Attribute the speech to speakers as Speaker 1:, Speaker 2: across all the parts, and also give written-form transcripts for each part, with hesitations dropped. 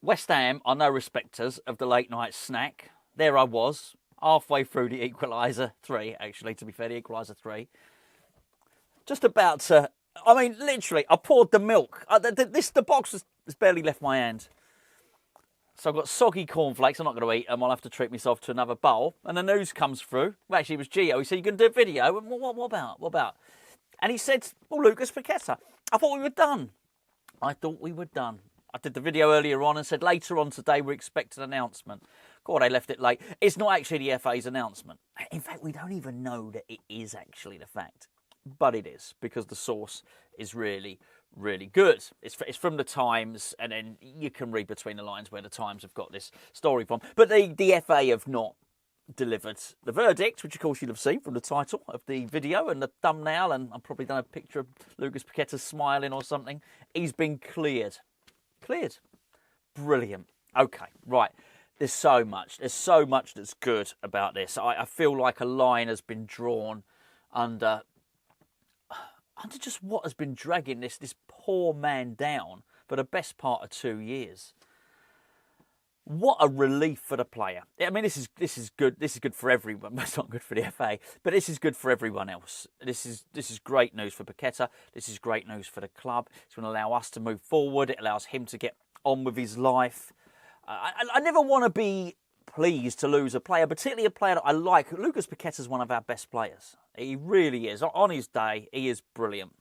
Speaker 1: West Ham are no respecters of the late night snack. There I was, halfway through the equaliser 3, actually, to be fair, the equaliser 3. Just about to, I mean, literally, I poured the milk. The box has barely left my hand. So I've got soggy cornflakes. I'm not going to eat them. I'll have to treat myself to another bowl. And the news comes through. Well, actually, it was Gio. He said, "You can do a video." And what about? What about? And he said, "Well, Lucas Paquetá." I thought we were done. I thought we were done. I did the video earlier on and said later on today we expect an announcement. God, they left it late. It's not actually the FA's announcement. In fact, we don't even know that it is actually the fact. But it is, because the source is really, really good. It's from the Times, and then you can read between the lines where the Times have got this story from. But the FA have not delivered the verdict, which of course you'll have seen from the title of the video and the thumbnail, and I've probably done a picture of Lucas Paquetá smiling or something. He's been cleared. Cleared. Brilliant. Okay, right. There's so much that's good about this. I feel like a line has been drawn under just what has been dragging this poor man down for the best part of 2 years. What a relief for the player. I mean, this is good. This is good for everyone. It's not good for the FA, but this is good for everyone else. This is great news for Paquetá. This is great news for the club. It's going to allow us to move forward. It allows him to get on with his life. I never want to be pleased to lose a player, particularly a player that I like. Lucas Paquetá is one of our best players. He really is. On his day, he is brilliant.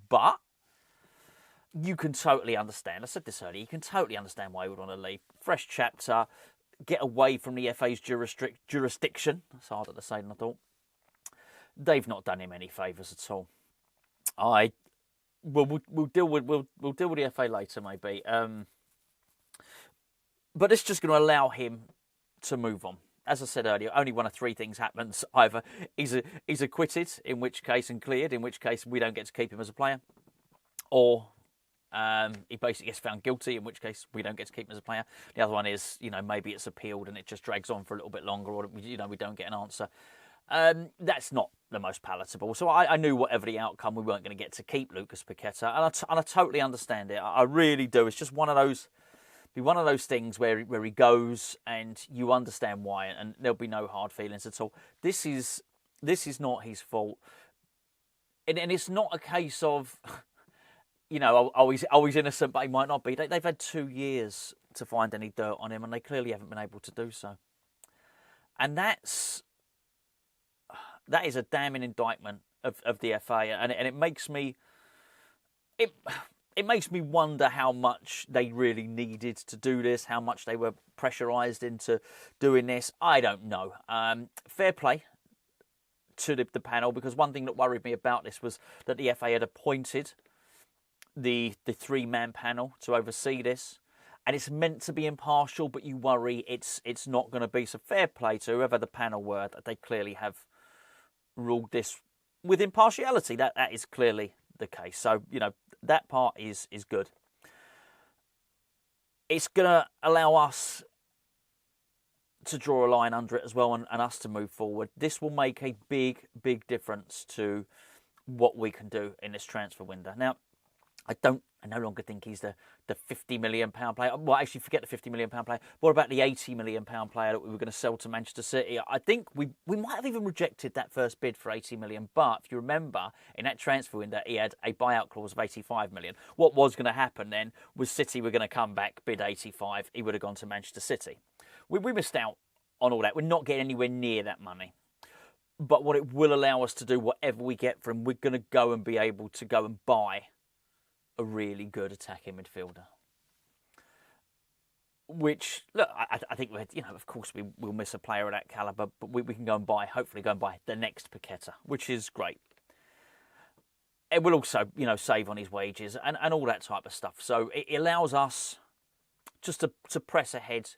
Speaker 1: But you can totally understand. I said this earlier. You can totally understand why he would want to leave. Fresh chapter. Get away from the FA's jurisdiction. That's harder to say than I thought. They've not done him any favours at all. We'll deal with the FA later, maybe. But it's just going to allow him to move on. As I said earlier, only one of three things happens. Either he's acquitted, in which case, and cleared, in which case we don't get to keep him as a player, or he basically gets found guilty, in which case we don't get to keep him as a player. The other one is, maybe it's appealed and it just drags on for a little bit longer, or we don't get an answer. That's not the most palatable. So I knew whatever the outcome, we weren't going to get to keep Lucas Paquetá, and I totally understand it. I really do. It's just one of those things where he goes and you understand why, and there'll be no hard feelings at all. This is not his fault, and it's not a case of he's innocent, but he might not be. They've had 2 years to find any dirt on him, and they clearly haven't been able to do so. And that is a damning indictment of the FA, and it makes me It makes me wonder how much they really needed to do this, how much they were pressurised into doing this. I don't know. Fair play to the panel, because one thing that worried me about this was that the FA had appointed the three-man panel to oversee this, and it's meant to be impartial, but you worry it's not going to be. So fair play to whoever the panel were, that they clearly have ruled this with impartiality. That is clearly the case. So, that part is good. It's going to allow us to draw a line under it as well, and us to move forward. This will make a big, big difference to what we can do in this transfer window. Now, I no longer think he's the £50 million player. Well, actually, forget the £50 million player. What about the £80 million player that we were going to sell to Manchester City? I think we might have even rejected that first bid for £80 million. But if you remember, in that transfer window, he had a buyout clause of £85 million. What was going to happen then was City were going to come back, bid 85. He would have gone to Manchester City. We missed out on all that. We're not getting anywhere near that money. But what it will allow us to do, whatever we get from him, we're going to go and be able to go and buy a really good attacking midfielder. Which, look, I think of course we'll miss a player of that calibre, but we can hopefully go and buy the next Paquetá, which is great. It will also, save on his wages and all that type of stuff. So it allows us just to press ahead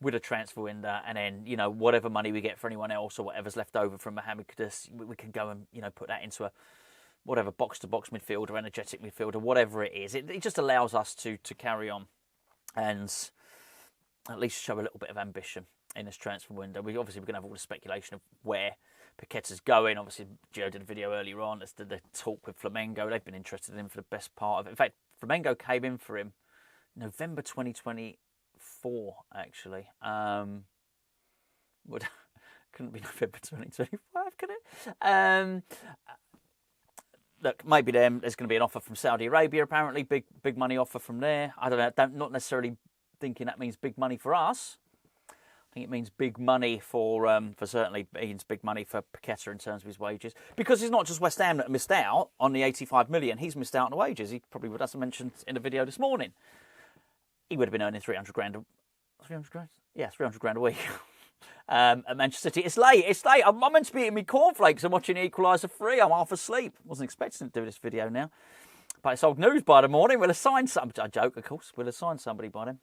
Speaker 1: with a transfer window, and then, whatever money we get for anyone else or whatever's left over from Mohamed Kudus, we can go and, put that into a whatever box-to-box midfielder, energetic midfielder, whatever it is. It just allows us to carry on and at least show a little bit of ambition in this transfer window. We're going to have all the speculation of where Paquetá's going. Obviously, Gio did a video earlier on as to the talk with Flamengo. They've been interested in him for the best part of it. In fact, Flamengo came in for him November 2023. 4, actually. Couldn't be November 2025, could it? Look, maybe there's going to be an offer from Saudi Arabia, apparently. Big money offer from there. I don't know. Not necessarily thinking that means big money for us. I think it means big money for certainly means big money for Paquetá in terms of his wages. Because it's not just West Ham that missed out on the 85 million. He's missed out on the wages. He probably would have mentioned in the video this morning. He would have been earning 300 grand. 300 grand? Yeah, 300 grand a week. At Manchester City. It's late. I'm meant to be eating my cornflakes and watching Equaliser 3. I'm half asleep. Wasn't expecting to do this video now. But it's old news by the morning. We'll assign somebody. I joke, of course. We'll assign somebody by then.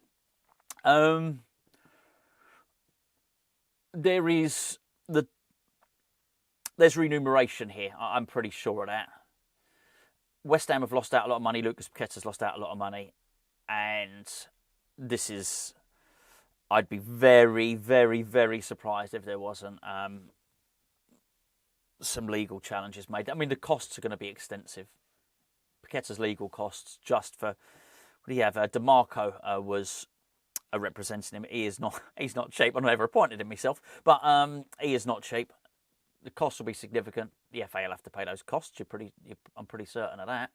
Speaker 1: There's remuneration here. I'm pretty sure of that. West Ham have lost out a lot of money. Lucas Paquetá's lost out a lot of money. And this is... I'd be very, very, very surprised if there wasn't some legal challenges made. I mean, the costs are going to be extensive. Paquetá's legal costs just for... What do you have? DeMarco was representing him. He's not cheap. I've never appointed him myself, but he is not cheap. The costs will be significant. The FA will have to pay those costs. I'm pretty certain of that.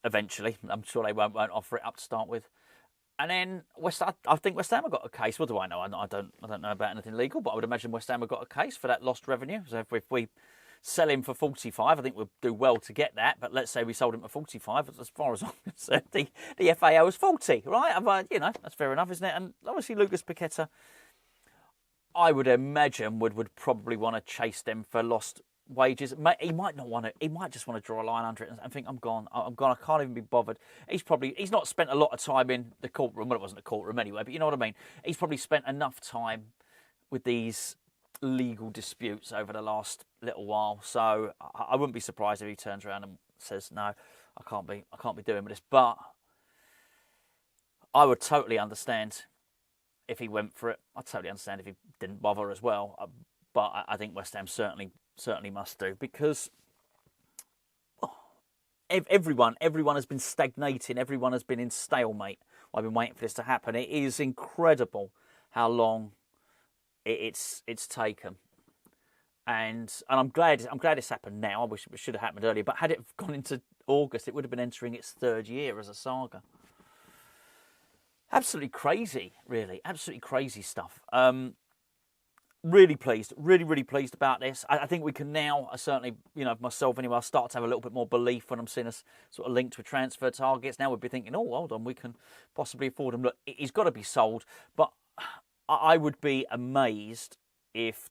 Speaker 1: Eventually, I'm sure they won't offer it up to start with. And then I think West Ham have got a case. What do I know? I don't know about anything legal, but I would imagine West Ham have got a case for that lost revenue. So if we sell him for 45, I think we'll do well to get that. But let's say we sold him for 45. As far as I'm concerned, the FAO is 40, right? That's fair enough, isn't it? And obviously Lucas Paquetá, I would imagine would probably want to chase them for lost wages. He might not want to. He might just want to draw a line under it and think, I'm gone. I can't even be bothered. He's not spent a lot of time in the courtroom. Well, it wasn't a courtroom anyway, but you know what I mean. He's probably spent enough time with these legal disputes over the last little while. So I wouldn't be surprised if he turns around and says, no, I can't be doing this. But I would totally understand if he went for it. I'd totally understand if he didn't bother as well. But I think West Ham certainly must do, because everyone has been stagnating. Everyone has been in stalemate. I've been waiting for this to happen. It is incredible how long it's taken, and I'm glad it's happened now. I wish it should have happened earlier. But had it gone into August, it would have been entering its 3rd year as a saga. Absolutely crazy, really. Absolutely crazy stuff. Really pleased, really pleased about this. I think we can now, certainly, myself anyway, I'll start to have a little bit more belief when I'm seeing us sort of linked with transfer targets. Now we'd be thinking, oh, hold on, we can possibly afford him. Look, he's got to be sold, but I would be amazed if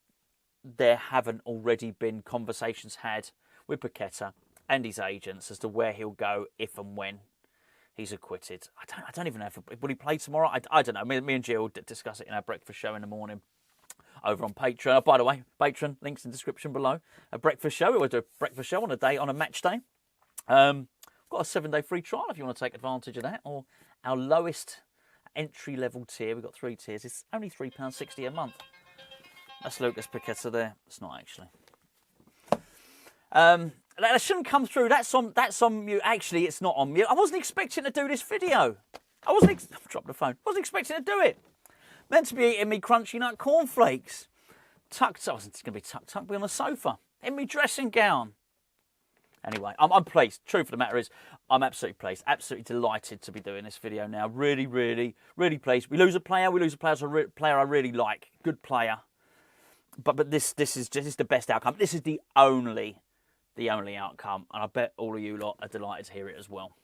Speaker 1: there haven't already been conversations had with Paquetá and his agents as to where he'll go if and when he's acquitted. I don't even know will he play tomorrow. I don't know. Me and Jill will discuss it in our breakfast show in the morning over on Patreon. Oh, by the way, Patreon, links in the description below. A breakfast show. We'll do a breakfast show on a match day. Got a 7-day free trial if you want to take advantage of that. Or our lowest entry-level tier. We've got 3 tiers. It's only £3.60 a month. That's Lucas Paquetá there. It's not actually. That shouldn't come through. That's on mute. Actually, it's not on mute. I wasn't expecting to do this video. I've dropped the phone. I wasn't expecting to do it. Meant to be eating me crunchy nut cornflakes. I wasn't going to be tucked, be on the sofa. In me dressing gown. Anyway, I'm pleased. Truth of the matter is, I'm absolutely pleased. Absolutely delighted to be doing this video now. Really, really, really pleased. We lose a player. Player I really like. Good player. But this is the best outcome. This is the only outcome. And I bet all of you lot are delighted to hear it as well.